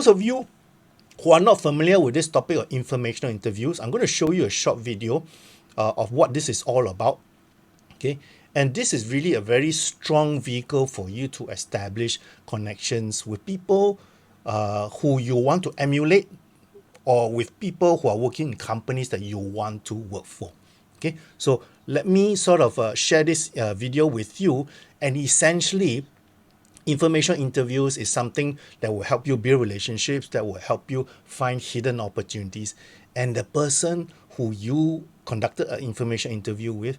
those of you who are not familiar with this topic of informational interviews, I'm going to show you a short video of what this is all about. Okay, and this is really a very strong vehicle for you to establish connections with people who you want to emulate, or with people who are working in companies that you want to work for. Okay, so let me sort of share this video with you. And essentially, information interviews is something that will help you build relationships, that will help you find hidden opportunities. And the person who you conducted an information interview with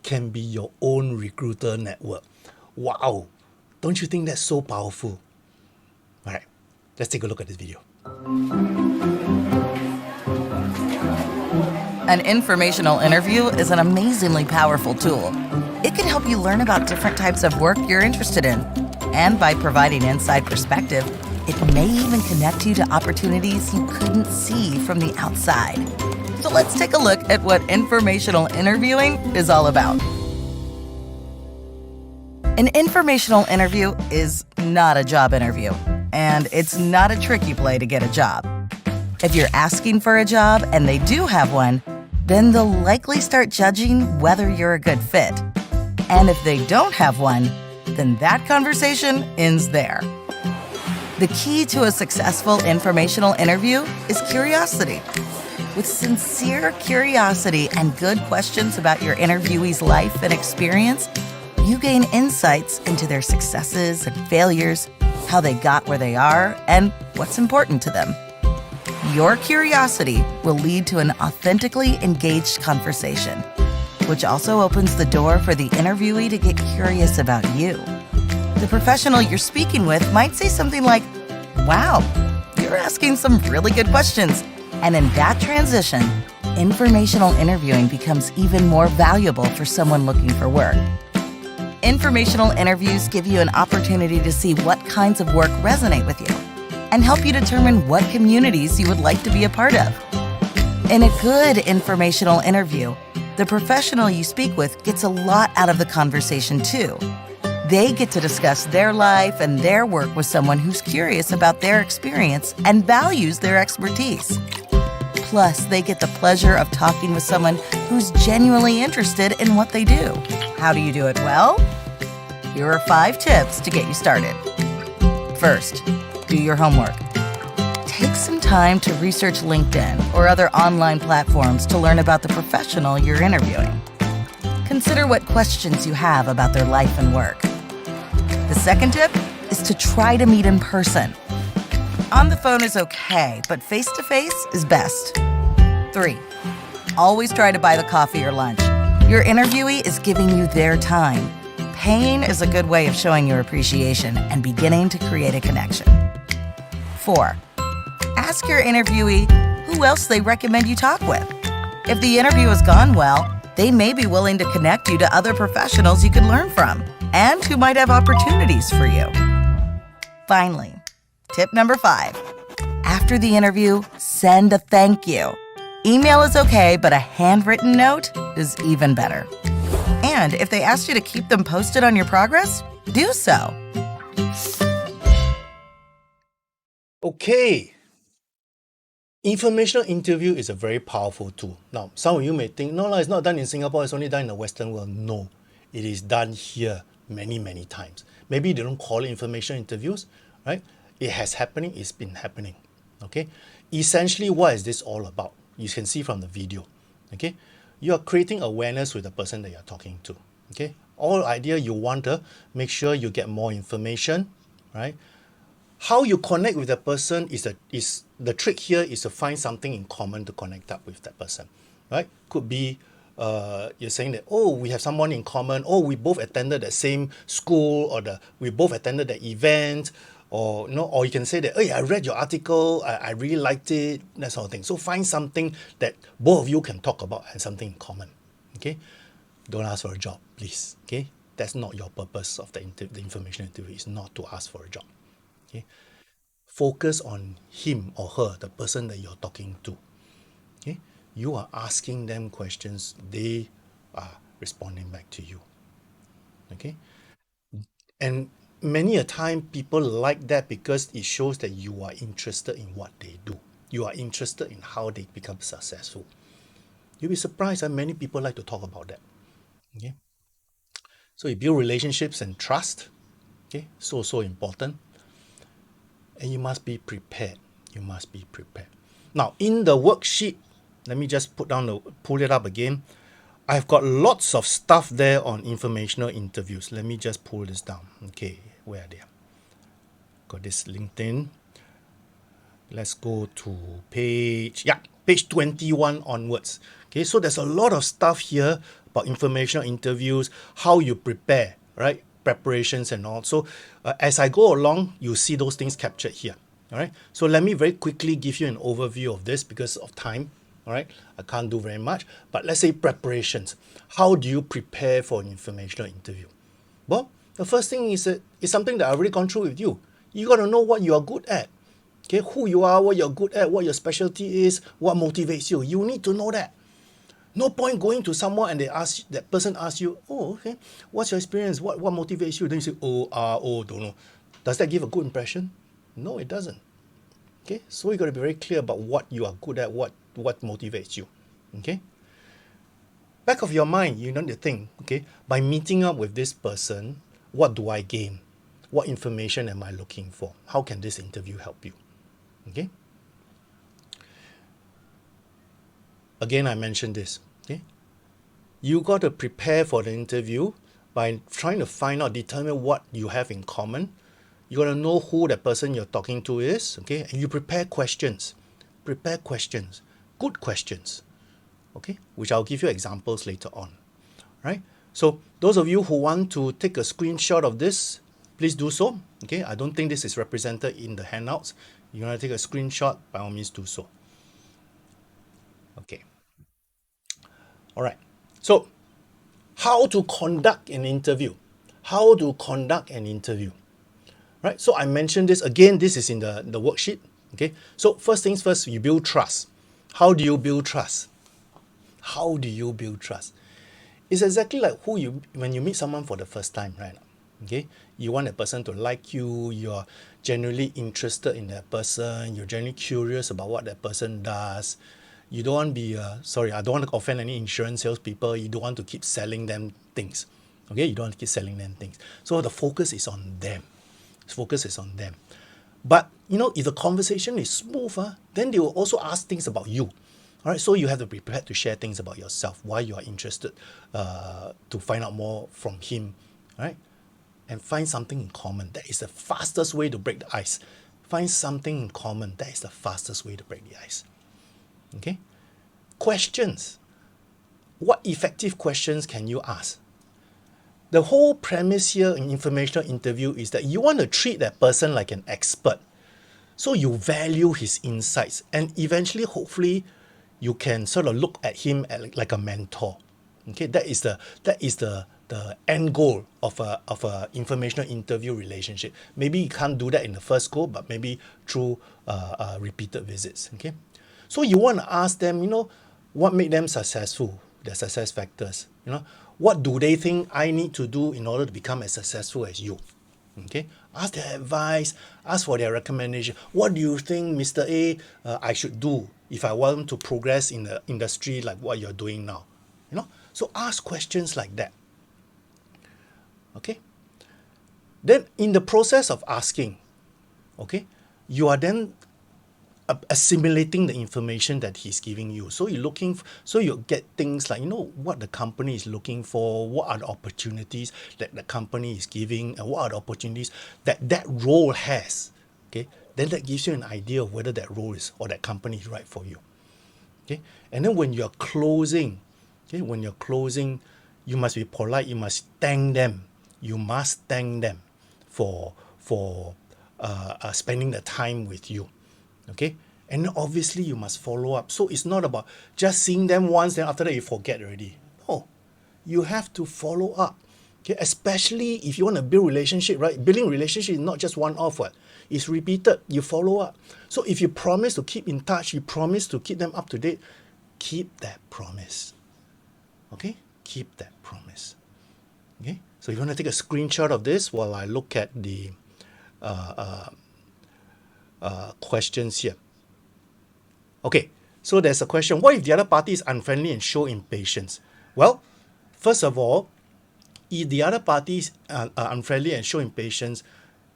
can be your own recruiter network. Wow, don't you think that's so powerful? All right, let's take a look at this video. An informational interview is an amazingly powerful tool. It can help you learn about different types of work you're interested in. And by providing inside perspective, it may even connect you to opportunities you couldn't see from the outside. So let's take a look at what informational interviewing is all about. An informational interview is not a job interview, and it's not a trick you play to get a job. If you're asking for a job and they do have one, then they'll likely start judging whether you're a good fit. And if they don't have one, then that conversation ends there. The key to a successful informational interview is curiosity. With sincere curiosity and good questions about your interviewee's life and experience, you gain insights into their successes and failures, how they got where they are, and what's important to them. Your curiosity will lead to an authentically engaged conversation, which also opens the door for the interviewee to get curious about you. The professional you're speaking with might say something like, "Wow, you're asking some really good questions." And in that transition, informational interviewing becomes even more valuable for someone looking for work. Informational interviews give you an opportunity to see what kinds of work resonate with you and help you determine what communities you would like to be a part of. In a good informational interview, the professional you speak with gets a lot out of the conversation too. They get to discuss their life and their work with someone who's curious about their experience and values their expertise. Plus, they get the pleasure of talking with someone who's genuinely interested in what they do. How do you do it well? Here are 5 tips to get you started. First, do your homework. Take some time to research LinkedIn or other online platforms to learn about the professional you're interviewing. Consider what questions you have about their life and work. The second tip is to try to meet in person. On the phone is okay, but face-to-face is best. 3, always try to buy the coffee or lunch. Your interviewee is giving you their time. Paying is a good way of showing your appreciation and beginning to create a connection. 4, ask your interviewee who else they recommend you talk with. If the interview has gone well, they may be willing to connect you to other professionals you can learn from and who might have opportunities for you. Finally, tip number 5, after the interview, send a thank you. Email is okay, but a handwritten note is even better. And if they ask you to keep them posted on your progress, do so. Okay. Informational interview is a very powerful tool. Now, some of you may think, no, it's not done in Singapore, it's only done in the Western world. No, it is done here many, many times. Maybe they don't call it information interviews, right? It has happening, it's been happening, okay? Essentially, what is this all about? You can see from the video, okay? You are creating awareness with the person that you're talking to, okay? All idea, you want to make sure you get more information, right? How you connect with the person is the trick here is to find something in common to connect up with that person, right? Could be you're saying that, oh, we have someone in common, oh, we both attended the same school, or we both attended the event, or or you can say that, hey, I read your article, I really liked it, that sort of thing. So find something that both of you can talk about and something in common. Okay, don't ask for a job, please. Okay, that's not your purpose of the information interview. Is not to ask for a job. Okay, focus on him or her, the person that you're talking to. Okay, you are asking them questions, they are responding back to you. Okay, and many a time people like that because it shows that you are interested in what they do. You are interested in how they become successful. You'll be surprised that many people like to talk about that. Okay. So you build relationships and trust. Okay. So important. And you must be prepared. You must be prepared. Now, in the worksheet, let me just pull it up again. I've got lots of stuff there on informational interviews. Let me just pull this down. Okay, where are they? Got this LinkedIn. Let's go to page 21 onwards. Okay, so there's a lot of stuff here about informational interviews, how you prepare, right? Preparations and all. So as I go along, you see those things captured here. All right. So let me very quickly give you an overview of this because of time. All right. I can't do very much. But let's say preparations. How do you prepare for an informational interview? Well, the first thing is something that I've already gone through with you. You got to know what you are good at. Okay, who you are, what you're good at, what your specialty is, what motivates you. You need to know that. No point going to someone and that person asks you, oh, okay, what's your experience? What motivates you? Then you say, don't know. Does that give a good impression? No, it doesn't. Okay, so you got to be very clear about what you are good at, what motivates you. Okay. Back of your mind, you need to think, okay, by meeting up with this person, what do I gain? What information am I looking for? How can this interview help you? Okay. Again, I mentioned this. Okay. You got to prepare for the interview by trying to determine what you have in common. You got to know who the person you're talking to is. Okay. And you prepare questions. Prepare questions. Good questions. Okay. Which I'll give you examples later on. Right. So those of you who want to take a screenshot of this, please do so. Okay. I don't think this is represented in the handouts. You want to take a screenshot, by all means do so. Okay. All right. So how to conduct an interview? How to conduct an interview? Right. So I mentioned this again. This is in the worksheet. Okay. So first things first, you build trust. How do you build trust? How do you build trust? It's exactly like when you meet someone for the first time, right? Okay, you want a person to like you, you're genuinely interested in that person, you're genuinely curious about what that person does. You don't want to be, I don't want to offend any insurance salespeople. You don't want to keep selling them things. Okay, you don't want to keep selling them things. So the focus is on them. Focus is on them. But, if the conversation is smooth, then they will also ask things about you. All right, so you have to be prepared to share things about yourself, why you are interested, to find out more from him, right? And find something in common. That is the fastest way to break the ice. Find something in common. That is the fastest way to break the ice. Okay? Questions. What effective questions can you ask? The whole premise here in informational interview is that you want to treat that person like an expert. So you value his insights, and eventually, hopefully, you can sort of look at him like a mentor. Okay, that is the end goal of a informational interview relationship. Maybe you can't do that in the first go, but maybe through repeated visits. Okay, so you want to ask them, what made them successful, their success factors. What do they think I need to do in order to become as successful as you? Okay, ask their advice, ask for their recommendation. What do you think, Mr. A, I should do if I want to progress in the industry like what you're doing now? So ask questions like that. Okay, then in the process of asking, okay, you are then assimilating the information that he's giving you. So so you get things like, what the company is looking for, what are the opportunities that the company is giving, and what are the opportunities that role has. Okay, then that gives you an idea of whether that role is or that company is right for you. Okay, and then when you're closing, you must be polite. You must thank them. You must thank them for spending the time with you. Okay, and obviously you must follow up. So it's not about just seeing them once, then after that you forget already. No, you have to follow up. Okay, especially if you want to build relationship, right? Building relationship is not just one off. It's repeated. You follow up. So if you promise to keep in touch, you promise to keep them up to date, keep that promise. Okay, keep that promise. Okay, so you want to take a screenshot of this while I look at the questions here. Okay, so there's a question. What if the other party is unfriendly and show impatience? Well, first of all, if the other parties are unfriendly and show impatience,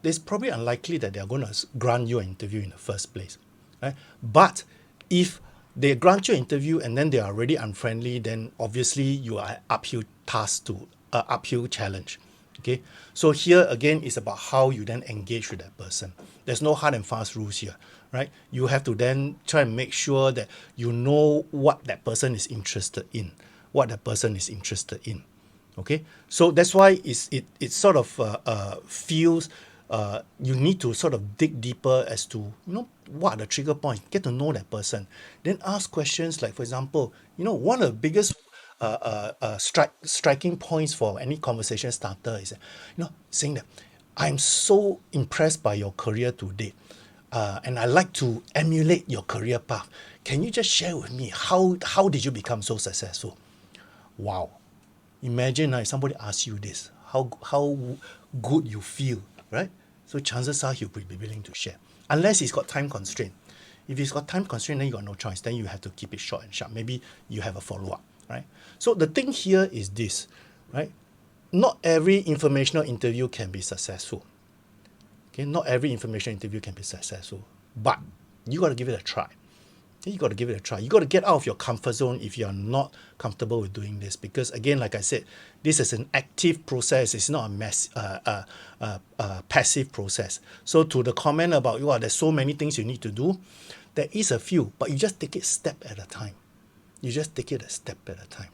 it's probably unlikely that they're going to grant you an interview in the first place. Right? But if they grant you an interview and then they are already unfriendly, then obviously you are uphill task to uphill challenge. Okay, so here again is about how you then engage with that person. There's no hard and fast rules here, right? You have to then try and make sure that you know what that person is interested in, what that person is interested in. Okay, so that's why it sort of feels you need to sort of dig deeper as to what are the trigger points. Get to know that person, then ask questions like, for example, one of the biggest striking points for any conversation starter is saying that I'm so impressed by your career today, and I like to emulate your career path. Can you just share with me how did you become so successful? Wow. Imagine if somebody asks you this, how good you feel, right? So chances are he'll be willing to share, unless he's got time constraint. If he's got time constraint, then you got no choice. Then you have to keep it short and sharp. Maybe you have a follow-up, right? So the thing here is this, right? Not every informational interview can be successful. Okay, not every informational interview can be successful, but you got to give it a try. You got to give it a try. You got to get out of your comfort zone if you're not comfortable with doing this, because again, like I said, this is an active process. It's not a passive process. So to the comment about, there's so many things you need to do, there is a few, but you just take it step at a time. You just take it a step at a time.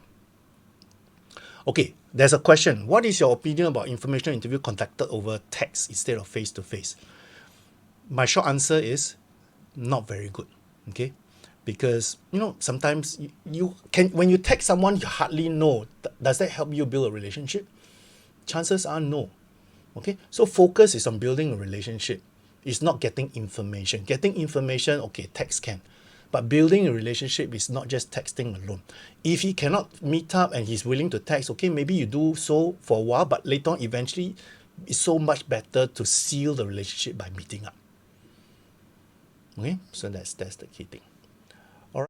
Okay, there's a question. What is your opinion about informational interview conducted over text instead of face-to-face? My short answer is not very good. Okay, because sometimes you can, when you text someone you hardly know, does that help you build a relationship? Chances are no. Okay, so focus is on building a relationship. It's not getting information. Okay, text can, but building a relationship is not just texting alone. If he cannot meet up and he's willing to text, okay, maybe you do so for a while, but later on, eventually, it's so much better to seal the relationship by meeting up. Okay, so that's the key thing.